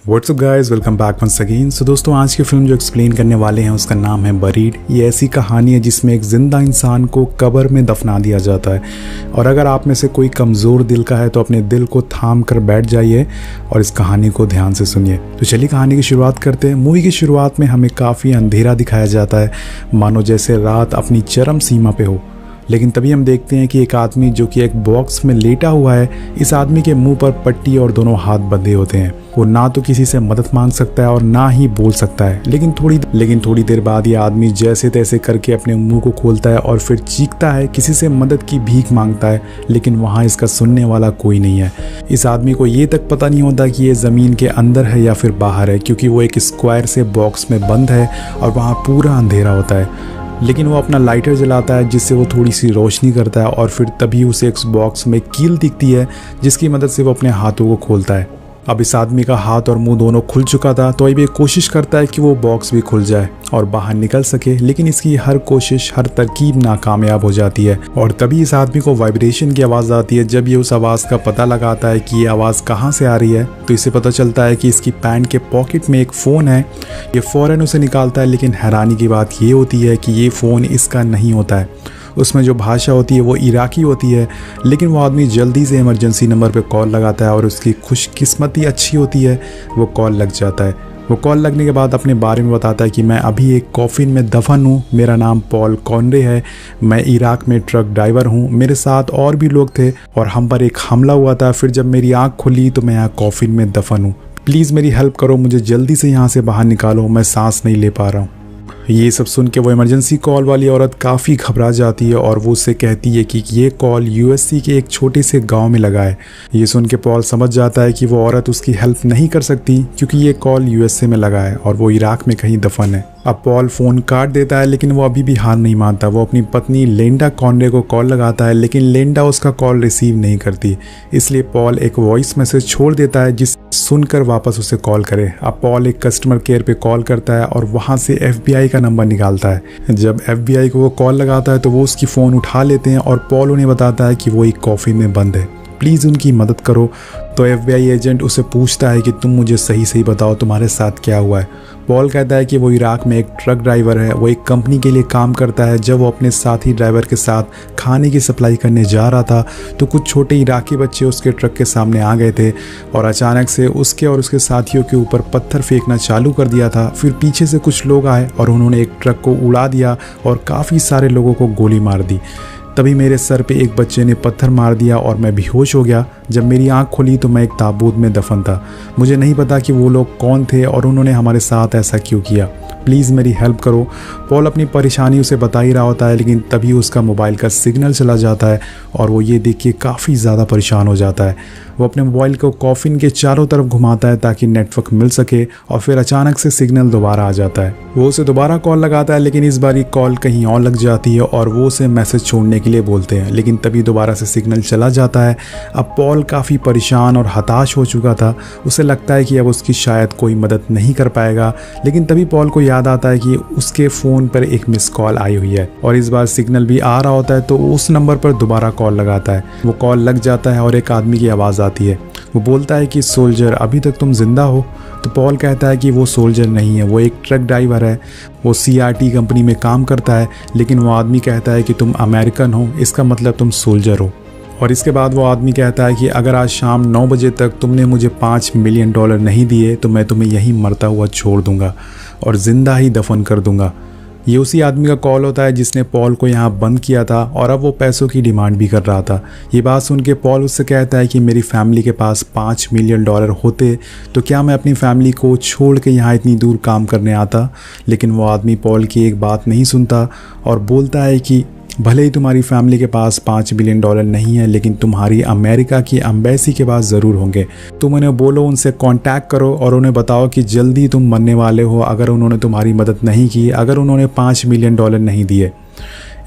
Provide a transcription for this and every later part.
WhatsApp guys, welcome back once again. So दोस्तों, आज की फिल्म जो एक्सप्लेन करने वाले हैं उसका नाम है बरीड। ये ऐसी कहानी है जिसमें एक जिंदा इंसान को कब्र में दफना दिया जाता है। और अगर आप में से कोई कमज़ोर दिल का है तो अपने दिल को थाम कर बैठ जाइए और इस कहानी को ध्यान से सुनिए। तो चलिए कहानी की शुरुआत करते हैं। मूवी की शुरुआत में हमें काफ़ी अंधेरा दिखाया जाता है, मानो जैसे रात अपनी चरम सीमा पे हो। लेकिन तभी हम देखते हैं कि एक आदमी जो कि एक बॉक्स में लेटा हुआ है, इस आदमी के मुंह पर पट्टी और दोनों हाथ बंधे होते हैं। वो ना तो किसी से मदद मांग सकता है और ना ही बोल सकता है। लेकिन थोड़ी देर बाद ये आदमी जैसे तैसे करके अपने मुंह को खोलता है और फिर चीखता है, किसी से मदद की भीख मांगता है। लेकिन वहाँ इसका सुनने वाला कोई नहीं है। इस आदमी को ये तक पता नहीं होता कि ये ज़मीन के अंदर है या फिर बाहर है, क्योंकि वो एक स्क्वायर से बॉक्स में बंद है और वहाँ पूरा अंधेरा होता है। लेकिन वो अपना लाइटर जलाता है जिससे वो थोड़ी सी रोशनी करता है और फिर तभी उसे एक बॉक्स में कील दिखती है जिसकी मदद से वो अपने हाथों को खोलता है। अब इस आदमी का हाथ और मुंह दोनों खुल चुका था, तो अब ये कोशिश करता है कि वो बॉक्स भी खुल जाए और बाहर निकल सके। लेकिन इसकी हर कोशिश, हर तरकीब नाकामयाब हो जाती है। और तभी इस आदमी को वाइब्रेशन की आवाज़ आती है। जब ये उस आवाज़ का पता लगाता है कि ये आवाज़ कहाँ से आ रही है, तो इसे पता चलता है कि इसकी पैंट के पॉकेट में एक फ़ोन है। ये फ़ौरन उसे निकालता है, लेकिन हैरानी की बात ये होती है कि ये फ़ोन इसका नहीं होता है। उसमें जो भाषा होती है वो इराकी होती है। लेकिन वो आदमी जल्दी से इमरजेंसी नंबर पे कॉल लगाता है और उसकी खुशकिस्मती अच्छी होती है, वो कॉल लग जाता है। वो कॉल लगने के बाद अपने बारे में बताता है कि मैं अभी एक कॉफिन में दफन हूँ। मेरा नाम पॉल कॉनरे है। मैं इराक में ट्रक ड्राइवर हूँ। मेरे साथ और भी लोग थे और हम पर एक हमला हुआ था। फिर जब मेरी आँख खुली तो मैं यहाँ कॉफिन में दफन हूँ। प्लीज़ मेरी हेल्प करो, मुझे जल्दी से यहाँ से बाहर निकालो, मैं सांस नहीं ले पा रहा हूँ। ये सब सुन के वो इमरजेंसी कॉल वाली औरत काफ़ी घबरा जाती है और वो उससे कहती है कि ये कॉल यूएससी के एक छोटे से गांव में लगा है। ये सुन के पॉल समझ जाता है कि वो औरत उसकी हेल्प नहीं कर सकती, क्योंकि ये कॉल यूएसए में लगा है और वो इराक में कहीं दफन है। अब पॉल फ़ोन काट देता है, लेकिन वो अभी भी हार नहीं मानता। वो अपनी पत्नी लेंडा कॉनरे को कॉल लगाता है, लेकिन लेंडा उसका कॉल रिसीव नहीं करती। इसलिए पॉल एक वॉइस मैसेज छोड़ देता है जिस सुनकर वापस उसे कॉल करे। अब पॉल एक कस्टमर केयर पे कॉल करता है और वहाँ से FBI का नंबर निकालता है। जब FBI को वो कॉल लगाता है तो वो उसकी फ़ोन उठा लेते हैं और पॉल उन्हें बताता है कि वो एक कॉफ़ी में बंद है, प्लीज़ उनकी मदद करो। तो FBI एजेंट उसे पूछता है कि तुम मुझे सही सही बताओ, तुम्हारे साथ क्या हुआ है। पॉल कहता है कि वो इराक में एक ट्रक ड्राइवर है। वो एक कंपनी के लिए काम करता है। जब वो अपने साथी ड्राइवर के साथ खाने की सप्लाई करने जा रहा था तो कुछ छोटे इराकी बच्चे उसके ट्रक के सामने आ गए थे और अचानक से उसके और उसके साथियों के ऊपर पत्थर फेंकना चालू कर दिया था। फिर पीछे से कुछ लोग आए और उन्होंने एक ट्रक को उड़ा दिया और काफ़ी सारे लोगों को गोली मार दी। तभी मेरे सर पे एक बच्चे ने पत्थर मार दिया और मैं बेहोश हो गया। जब मेरी आंख खुली तो मैं एक ताबूत में दफन था। मुझे नहीं पता कि वो लोग कौन थे और उन्होंने हमारे साथ ऐसा क्यों किया। प्लीज़ मेरी हेल्प करो। पॉल अपनी परेशानी उसे बता ही रहा होता है, लेकिन तभी उसका मोबाइल का सिग्नल चला जाता है और वो ये देख के काफ़ी ज़्यादा परेशान हो जाता है। वो अपने मोबाइल को कॉफिन के चारों तरफ घुमाता है ताकि नेटवर्क मिल सके और फिर अचानक से सिग्नल दोबारा आ जाता है। वो उसे दोबारा कॉल लगाता है, लेकिन इस बार कॉल कहीं और लग जाती है और वो उसे मैसेज छोड़ने के लिए बोलते हैं, लेकिन तभी दोबारा से सिग्नल चला जाता है। अब पॉल काफ़ी परेशान और हताश हो चुका था। उसे लगता है कि अब उसकी शायद कोई मदद नहीं कर पाएगा। लेकिन तभी पॉल को याद आता है कि उसके फ़ोन पर एक मिस कॉल आई हुई है और इस बार सिग्नल भी आ रहा होता है। तो उस नंबर पर दोबारा कॉल लगाता है। वो कॉल लग जाता है और एक आदमी की आवाज़ आती है। वो बोलता है कि सोल्जर, अभी तक तुम जिंदा हो? तो पॉल कहता है कि वो सोल्जर नहीं है, वो एक ट्रक ड्राइवर है। वो CRT कंपनी में काम करता है। लेकिन वो आदमी कहता है कि तुम अमेरिकन हो, इसका मतलब तुम सोल्जर हो। और इसके बाद वो आदमी कहता है कि अगर आज शाम 9 बजे तक तुमने मुझे $5 मिलियन नहीं दिए तो मैं तुम्हें यहीं मरता हुआ छोड़ दूंगा और ज़िंदा ही दफन कर दूंगा। ये उसी आदमी का कॉल होता है जिसने पॉल को यहाँ बंद किया था और अब वो पैसों की डिमांड भी कर रहा था। ये बात सुन के पॉल उससे कहता है कि मेरी फैमिली के पास $5 मिलियन होते तो क्या मैं अपनी फैमिली को छोड़ के यहाँ इतनी दूर काम करने आता। लेकिन वो आदमी पॉल की एक बात नहीं सुनता और बोलता है कि भले ही तुम्हारी फैमिली के पास $5 बिलियन नहीं है, लेकिन तुम्हारी अमेरिका की एम्बेसी के पास ज़रूर होंगे। तुम उन्हें बोलो, उनसे कांटेक्ट करो और उन्हें बताओ कि जल्दी तुम मरने वाले हो अगर उन्होंने तुम्हारी मदद नहीं की, अगर उन्होंने $5 मिलियन नहीं दिए।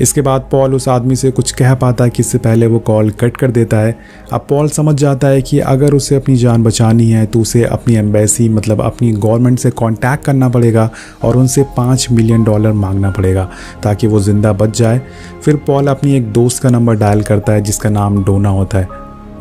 इसके बाद पॉल उस आदमी से कुछ कह पाता है कि इससे पहले वो कॉल कट कर देता है। अब पॉल समझ जाता है कि अगर उसे अपनी जान बचानी है तो उसे अपनी एम्बेसी मतलब अपनी गवर्नमेंट से कांटेक्ट करना पड़ेगा और उनसे $5 मिलियन मांगना पड़ेगा ताकि वो ज़िंदा बच जाए। फिर पॉल अपनी एक दोस्त का नंबर डायल करता है जिसका नाम डोना होता है।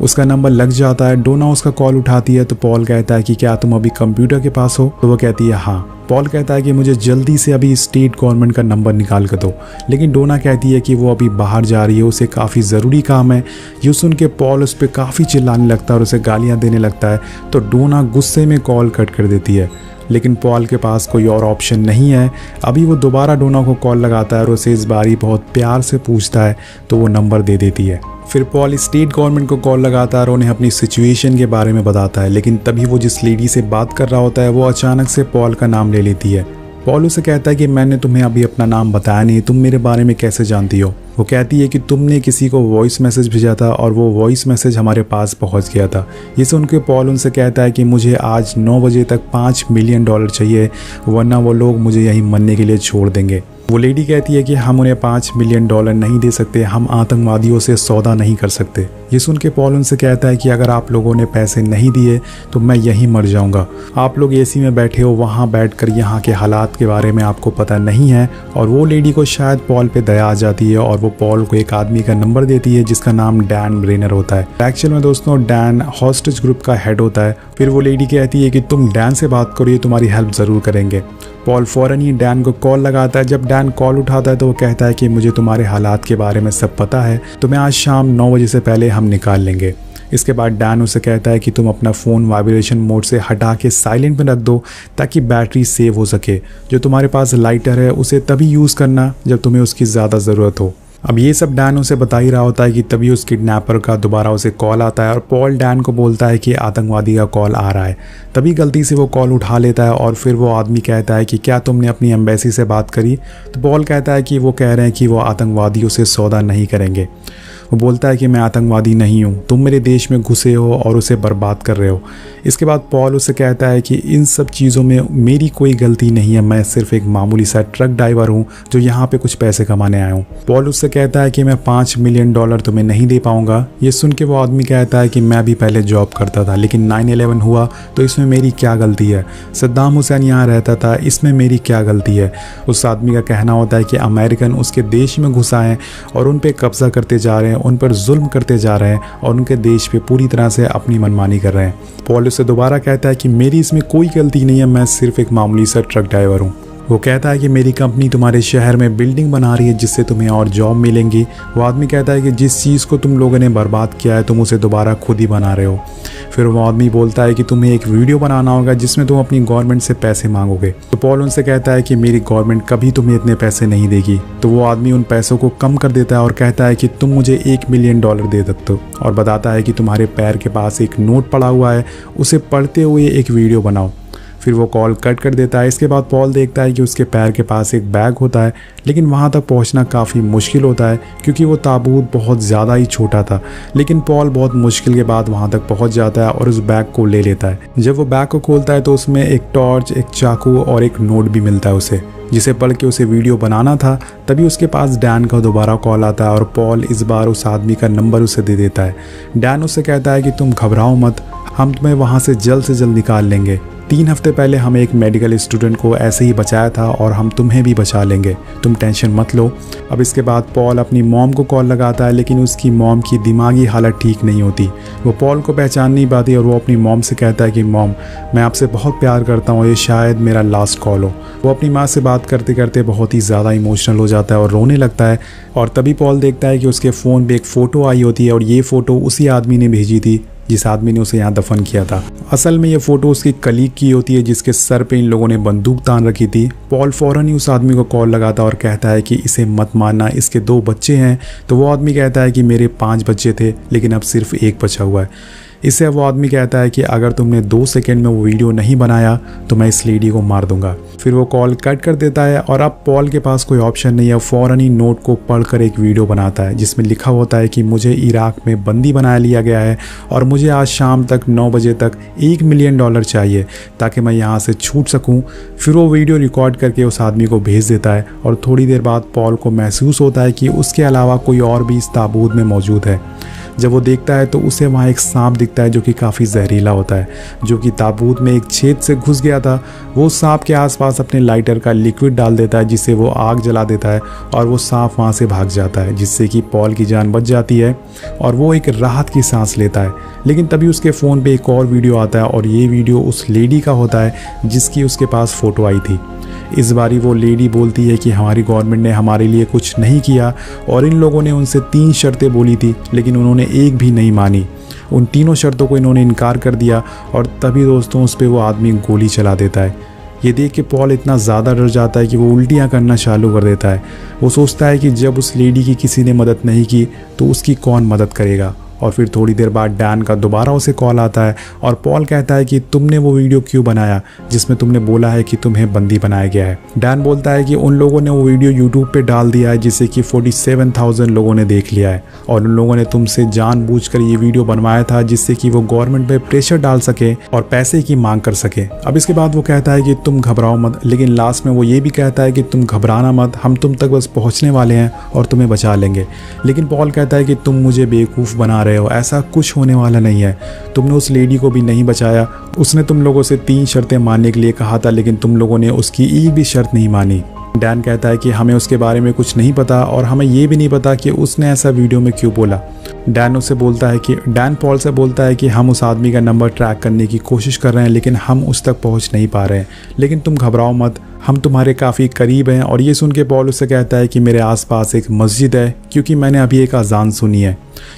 उसका नंबर लग जाता है। डोना उसका कॉल उठाती है तो पॉल कहता है कि क्या तुम अभी कंप्यूटर के पास हो? तो वो कहती है हाँ। पॉल कहता है कि मुझे जल्दी से अभी स्टेट गवर्नमेंट का नंबर निकाल कर दो, लेकिन डोना कहती है कि वो अभी बाहर जा रही है, उसे काफ़ी ज़रूरी काम है। ये सुन के पॉल उस पर काफ़ी चिल्लाने लगता है और उसे गालियाँ देने लगता है, तो डोना गुस्से में कॉल कट कर देती है। लेकिन पॉल के पास कोई और ऑप्शन नहीं है। अभी वो दोबारा डोना को कॉल लगाता है और उसे इस बारी बहुत प्यार से पूछता है, तो वो नंबर दे देती है। फिर पॉल स्टेट गवर्नमेंट को कॉल लगाता है और उन्हें अपनी सिचुएशन के बारे में बताता है, लेकिन तभी वो जिस लेडी से बात कर रहा होता है वो अचानक से पॉल का नाम ले लेती है। पॉल उसे कहता है कि मैंने तुम्हें अभी अपना नाम बताया नहीं, तुम मेरे बारे में कैसे जानती हो? वो कहती है कि तुमने किसी को वॉइस मैसेज भेजा था और वो वॉइस मैसेज हमारे पास पहुंच गया था। ये सुन के पॉल उनसे कहता है कि मुझे आज 9 बजे तक $5 मिलियन चाहिए, वरना वो लोग मुझे यहीं मरने के लिए छोड़ देंगे। वो लेडी कहती है कि हम उन्हें $5 मिलियन नहीं दे सकते, हम आतंकवादियों से सौदा नहीं कर सकते। ये सुन के पॉल उनसे कहता है कि अगर आप लोगों ने पैसे नहीं दिए तो मैं यहीं मर जाऊंगा। आप लोग एसी में बैठे हो, वहाँ बैठकर यहाँ के हालात के बारे में आपको पता नहीं है। और वो लेडी को शायद पॉल पे दया आ जाती है और वो पॉल को एक आदमी का नंबर देती है जिसका नाम डैन ब्रेनर होता है। एक्चुअल में दोस्तों डैन हॉस्टेज ग्रुप का हेड होता है। फिर वो लेडी कहती है कि तुम डैन से बात करो, ये तुम्हारी हेल्प ज़रूर करेंगे। पॉल फ़ौरन ही डैन को कॉल लगाता है। जब डैन कॉल उठाता है तो वो कहता है कि मुझे तुम्हारे हालात के बारे में सब पता है, तो मैं आज शाम 9 बजे से पहले हम निकाल लेंगे। इसके बाद डैन उसे कहता है कि तुम अपना फ़ोन वाइब्रेशन मोड से हटा के साइलेंट में रख दो ताकि बैटरी सेव हो सके। जो तुम्हारे पास लाइटर है उसे तभी यूज़ करना जब तुम्हें उसकी ज़्यादा ज़रूरत हो। अब ये सब डैन उसे बता ही रहा होता है कि तभी उस किडनैपर का दोबारा उसे कॉल आता है और पॉल डैन को बोलता है कि आतंकवादी का कॉल आ रहा है। तभी गलती से वो कॉल उठा लेता है और फिर वो आदमी कहता है कि क्या तुमने अपनी एम्बेसी से बात करी? तो पॉल कहता है कि वो कह रहे हैं कि वो आतंकवादियों से सौदा नहीं करेंगे। वो बोलता है कि मैं आतंकवादी नहीं हूँ, तुम मेरे देश में घुसे हो और उसे बर्बाद कर रहे हो। इसके बाद पॉल उसे कहता है कि इन सब चीज़ों में मेरी कोई गलती नहीं है, मैं सिर्फ एक मामूली सा ट्रक ड्राइवर हूँ जो यहाँ पे कुछ पैसे कमाने आया हूँ। पॉल उससे कहता है कि मैं $5 मिलियन तुम्हें नहीं दे पाऊँगा। ये सुन के वो आदमी कहता है कि मैं भी पहले जॉब करता था, लेकिन 9/11 हुआ तो इसमें मेरी क्या गलती है? सद्दाम हुसैन यहाँ रहता था, इसमें मेरी क्या गलती है? उस आदमी का कहना होता है कि अमेरिकन उसके देश में घुसा है और उन पर कब्जा करते जा रहे हैं, उन पर जुल्म करते जा रहे हैं और उनके देश पे पूरी तरह से अपनी मनमानी कर रहे हैं। पॉल उससे दोबारा कहता है कि मेरी इसमें कोई गलती नहीं है, मैं सिर्फ एक मामूली सा ट्रक ड्राइवर हूँ। वो कहता है कि मेरी कंपनी तुम्हारे शहर में बिल्डिंग बना रही है जिससे तुम्हें और जॉब मिलेंगी। वो आदमी कहता है कि जिस चीज़ को तुम लोगों ने बर्बाद किया है तुम उसे दोबारा खुद ही बना रहे हो। फिर वो आदमी बोलता है कि तुम्हें एक वीडियो बनाना होगा जिसमें तुम अपनी गवर्नमेंट से पैसे मांगोगे। तो पॉल उनसे कहता है कि मेरी गवर्नमेंट कभी तुम्हें इतने पैसे नहीं देगी। तो वो आदमी उन पैसों को कम कर देता है और कहता है कि तुम मुझे $1 मिलियन दे सकते हो, और बताता है कि तुम्हारे पैर के पास एक नोट पड़ा हुआ है, उसे पढ़ते हुए एक वीडियो बनाओ। फिर वो कॉल कट कर देता है। इसके बाद पॉल देखता है कि उसके पैर के पास एक बैग होता है, लेकिन वहाँ तक पहुँचना काफ़ी मुश्किल होता है क्योंकि वो ताबूत बहुत ज़्यादा ही छोटा था। लेकिन पॉल बहुत मुश्किल के बाद वहाँ तक पहुँच जाता है और उस बैग को ले लेता है। जब वो बैग को खोलता है तो उसमें एक टॉर्च, एक चाकू और एक नोट भी मिलता है उसे, जिसे पढ़ के उसे वीडियो बनाना था। तभी उसके पास डैन का दोबारा कॉल आता है और पॉल इस बार उस आदमी का नंबर उसे दे देता है। डैन उससे कहता है कि तुम घबराओ मत, हम तुम्हें वहाँ से जल्द निकाल लेंगे। 3 हफ्ते पहले हमें एक मेडिकल स्टूडेंट को ऐसे ही बचाया था और हम तुम्हें भी बचा लेंगे, तुम टेंशन मत लो। अब इसके बाद पॉल अपनी मॉम को कॉल लगाता है, लेकिन उसकी मॉम की दिमागी हालत ठीक नहीं होती। वो पॉल को पहचान नहीं पाती और वो अपनी मॉम से कहता है कि मॉम, मैं आपसे बहुत प्यार करता हूँ, ये शायद मेरा लास्ट कॉल हो। वो अपनी माँ से बात करते करते बहुत ही ज़्यादा इमोशनल हो जाता है और रोने लगता है। और तभी पॉल देखता है कि उसके फ़ोन पे एक फ़ोटो आई होती है और ये फ़ोटो उसी आदमी ने भेजी थी जिस आदमी ने उसे यहाँ दफन किया था। असल में ये फ़ोटो उसकी कलीग की होती है जिसके सर पे इन लोगों ने बंदूक तान रखी थी। पॉल फ़ौरन ही उस आदमी को कॉल लगाता और कहता है कि इसे मत मारना, इसके 2 बच्चे हैं। तो वो आदमी कहता है कि मेरे 5 बच्चे थे लेकिन अब सिर्फ 1 बचा हुआ है। इससे वो आदमी कहता है कि अगर तुमने 2 सेकंड में वो वीडियो नहीं बनाया तो मैं इस लेडी को मार दूंगा। फिर वो कॉल कट कर देता है और अब पॉल के पास कोई ऑप्शन नहीं है। फ़ौरन ही नोट को पढ़कर एक वीडियो बनाता है जिसमें लिखा होता है कि मुझे इराक में बंदी बना लिया गया है और मुझे आज शाम तक 9 बजे तक $1 मिलियन चाहिए ताकि मैं यहाँ से छूट सकूँ। फिर वो वीडियो रिकॉर्ड करके उस आदमी को भेज देता है और थोड़ी देर बाद पॉल को महसूस होता है कि उसके अलावा कोई और भी इस ताबूत में मौजूद है। जब वो देखता है तो उसे वहाँ एक सांप दिखता है जो कि काफ़ी जहरीला होता है, जो कि ताबूत में एक छेद से घुस गया था। वो सांप के आसपास अपने लाइटर का लिक्विड डाल देता है जिससे वो आग जला देता है और वो सांप वहाँ से भाग जाता है, जिससे कि पॉल की जान बच जाती है और वो एक राहत की सांस लेता है। लेकिन तभी उसके फ़ोन पे एक और वीडियो आता है और ये वीडियो उस लेडी का होता है जिसकी उसके पास फ़ोटो आई थी। इस बारी वो लेडी बोलती है कि हमारी गवर्नमेंट ने हमारे लिए कुछ नहीं किया और इन लोगों ने उनसे 3 शर्तें बोली थी लेकिन उन्होंने एक भी नहीं मानी। उन तीनों शर्तों को इन्होंने इनकार कर दिया और तभी दोस्तों उस पर वो आदमी गोली चला देता है। ये देख के पॉल इतना ज़्यादा डर जाता है कि वो उल्टियाँ करना चालू कर देता है। वो सोचता है कि जब उस लेडी की किसी ने मदद नहीं की तो उसकी कौन मदद करेगा। और फिर थोड़ी देर बाद डैन का दोबारा उसे कॉल आता है और पॉल कहता है कि तुमने वो वीडियो क्यों बनाया जिसमें तुमने बोला है कि तुम्हें बंदी बनाया गया है। डैन बोलता है कि उन लोगों ने वो वीडियो यूट्यूब पे डाल दिया है जिसे कि 47,000 लोगों ने देख लिया है और उन लोगों ने तुमसे जानबूझकर ये वीडियो बनवाया था जिससे कि वो गवर्नमेंट पे प्रेशर डाल सके और पैसे की मांग कर सके। अब इसके बाद वो कहता है कि तुम घबराओ मत, लेकिन लास्ट में वो ये भी कहता है कि तुम घबराना मत, हम तुम तक बस पहुँचने वाले हैं और तुम्हें बचा लेंगे। लेकिन पॉल कहता है कि तुम मुझे बेवकूफ़ बना रहे हो, ऐसा कुछ होने वाला नहीं है, तुमने उस लेडी को भी नहीं बचाया। उसने तुम लोगों से 3 शर्तें मानने के लिए कहा था लेकिन तुम लोगों ने उसकी एक भी शर्त नहीं मानी। डैन कहता है कि हमें उसके बारे में कुछ नहीं पता और हमें ये भी नहीं पता कि उसने ऐसा वीडियो में क्यों बोला। डैन पॉल से बोलता है कि हम उस आदमी का नंबर ट्रैक करने की कोशिश कर रहे हैं लेकिन हम उस तक पहुंच नहीं पा रहे हैं, लेकिन तुम घबराओ मत, हम तुम्हारे काफ़ी करीब हैं। और ये सुन के पॉल उससे कहता है कि मेरे आसपास एक मस्जिद है क्योंकि मैंने अभी एक अजान सुनी है।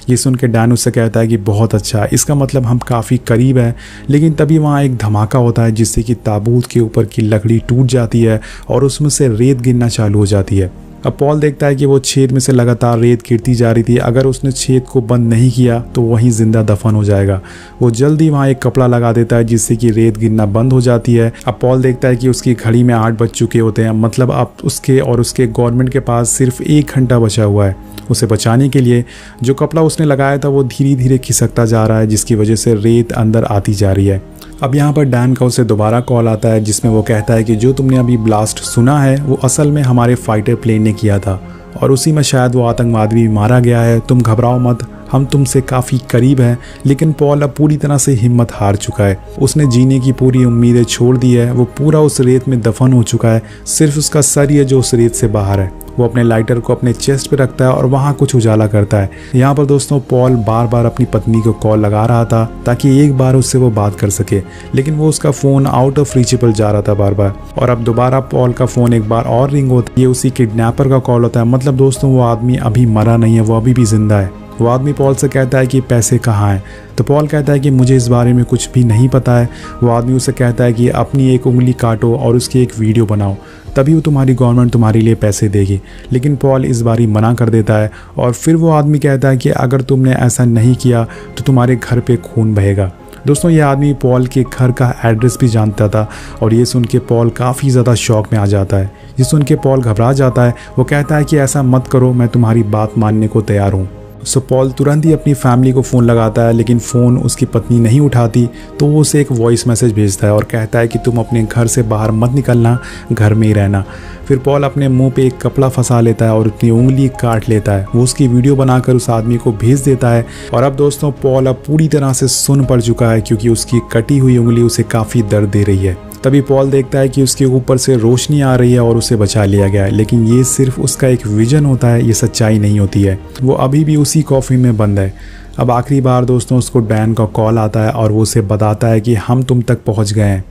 ये सुन के डैन उससे कहता है कि बहुत अच्छा, इसका मतलब हम काफ़ी करीब हैं। लेकिन तभी वहाँ एक धमाका होता है जिससे कि ताबूत के ऊपर की लकड़ी टूट जाती है और उसमें से रेत गिरना चालू हो जाती है। अब पॉल देखता है कि वो छेद में से लगातार रेत गिरती जा रही थी, अगर उसने छेद को बंद नहीं किया तो वहीं ज़िंदा दफन हो जाएगा। वो जल्दी वहाँ एक कपड़ा लगा देता है जिससे कि रेत गिरना बंद हो जाती है। अब पॉल देखता है कि उसकी घड़ी में 8 बज चुके होते हैं, मतलब अब उसके और उसके गवर्नमेंट के पास सिर्फ 1 घंटा बचा हुआ है। उसे बचाने के लिए जो कपड़ा उसने लगाया था वो धीरे धीरे खिसकता जा रहा है जिसकी वजह से रेत अंदर आती जा रही है। अब यहाँ पर डैन का उसे दोबारा कॉल आता है जिसमें वो कहता है कि जो तुमने अभी ब्लास्ट सुना है वो असल में हमारे फाइटर प्लेन ने किया था और उसी में शायद वो आतंकवादी भी मारा गया है, तुम घबराओ मत, हम तुमसे काफ़ी करीब हैं। लेकिन पॉल अब पूरी तरह से हिम्मत हार चुका है, उसने जीने की पूरी उम्मीदें छोड़ दी है, वो पूरा उस रेत में दफन हो चुका है, सिर्फ उसका सर ही है जो उस रेत से बाहर है। वो अपने लाइटर को अपने चेस्ट पे रखता है और वहाँ कुछ उजाला करता है। यहाँ पर दोस्तों पॉल बार बार अपनी पत्नी को कॉल लगा रहा था ताकि एक बार उससे वो बात कर सके, लेकिन वो उसका फ़ोन आउट ऑफ रीचेबल जा रहा था बार बार। और अब दोबारा पॉल का फ़ोन एक बार और रिंग होता है, ये उसी किडनैपर का कॉल होता है। मतलब दोस्तों वो आदमी अभी मरा नहीं है, वो अभी भी जिंदा है। वो आदमी पॉल से कहता है कि पैसे कहाँ हैं, तो पॉल कहता है कि मुझे इस बारे में कुछ भी नहीं पता है। वो आदमी उसे कहता है कि अपनी एक उंगली काटो और उसकी एक वीडियो बनाओ, तभी वो तुम्हारी गवर्नमेंट तुम्हारे लिए पैसे देगी। लेकिन पॉल इस बारी मना कर देता है और फिर वो आदमी कहता है कि अगर तुमने ऐसा नहीं किया तो तुम्हारे घर पे खून बहेगा। दोस्तों ये आदमी पॉल के घर का एड्रेस भी जानता था और ये सुन के पॉल काफ़ी ज़्यादा शॉक में आ जाता है। ये सुन के पॉल घबरा जाता है, वो कहता है कि ऐसा मत करो, मैं तुम्हारी बात मानने को तैयार हूँ। सो पॉल तुरंत ही अपनी फैमिली को फ़ोन लगाता है, लेकिन फ़ोन उसकी पत्नी नहीं उठाती, तो वो उसे एक वॉइस मैसेज भेजता है और कहता है कि तुम अपने घर से बाहर मत निकलना, घर में ही रहना। फिर पॉल अपने मुंह पे एक कपड़ा फंसा लेता है और अपनी उंगली काट लेता है। वो उसकी वीडियो बनाकर उस आदमी को भेज देता है। और अब दोस्तों पॉल अब पूरी तरह से सुन्न पड़ चुका है क्योंकि उसकी कटी हुई उंगली उसे काफ़ी दर्द दे रही है। तभी पॉल देखता है कि उसके ऊपर से रोशनी आ रही है और उसे बचा लिया गया है, लेकिन ये सिर्फ उसका एक विजन होता है, ये सच्चाई नहीं होती है। वो अभी भी उसी कॉफिन में बंद है। अब आखिरी बार दोस्तों उसको डैन का कॉल आता है और वो उसे बताता है कि हम तुम तक पहुंच गए हैं,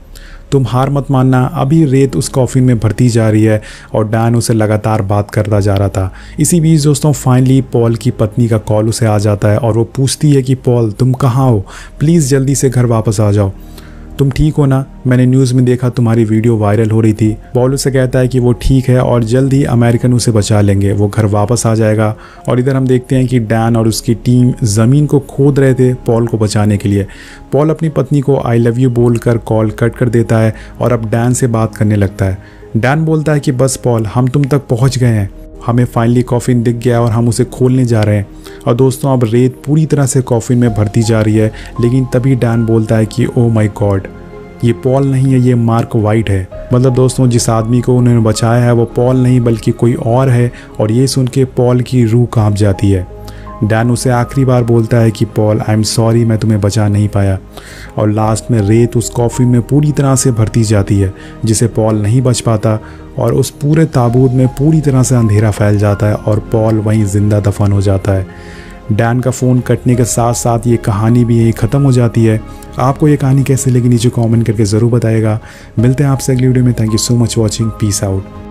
तुम हार मत मानना। अभी रेत उस कॉफिन में भरती जा रही है और डैन उसे लगातार बात करता जा रहा था। इसी बीच दोस्तों फाइनली पॉल की पत्नी का कॉल उसे आ जाता है और वो पूछती है कि पॉल तुम कहाँ हो, प्लीज़ जल्दी से घर वापस आ जाओ, तुम ठीक हो ना, मैंने न्यूज़ में देखा तुम्हारी वीडियो वायरल हो रही थी। पॉल उसे कहता है कि वो ठीक है और जल्द ही अमेरिकन उसे बचा लेंगे, वो घर वापस आ जाएगा। और इधर हम देखते हैं कि डैन और उसकी टीम ज़मीन को खोद रहे थे पॉल को बचाने के लिए। पॉल अपनी पत्नी को आई लव यू बोलकर कॉल कट कर देता है और अब डैन से बात करने लगता है। डैन बोलता है कि बस पॉल, हम तुम तक पहुँच गए हैं, हमें फाइनली कॉफिन दिख गया और हम उसे खोलने जा रहे हैं। और दोस्तों अब रेत पूरी तरह से कॉफिन में भरती जा रही है, लेकिन तभी डैन बोलता है कि ओ माय गॉड, ये पॉल नहीं है, ये मार्क वाइट है। मतलब दोस्तों जिस आदमी को उन्होंने बचाया है वो पॉल नहीं बल्कि कोई और है। और ये सुन के पॉल की रूह कांप जाती है। डैन उसे आखिरी बार बोलता है कि पॉल आई एम सॉरी, मैं तुम्हें बचा नहीं पाया। और लास्ट में रेत उस कॉफ़ी में पूरी तरह से भरती जाती है जिसे पॉल नहीं बच पाता और उस पूरे ताबूत में पूरी तरह से अंधेरा फैल जाता है और पॉल वहीं ज़िंदा दफन हो जाता है। डैन का फ़ोन कटने के साथ साथ ये कहानी भी यहीं ख़त्म हो जाती है। आपको ये कहानी कैसे लगी नीचे कमेंट करके ज़रूर बताइएगा। मिलते हैं आपसे अगली वीडियो में। Thank you so much watching. Peace out.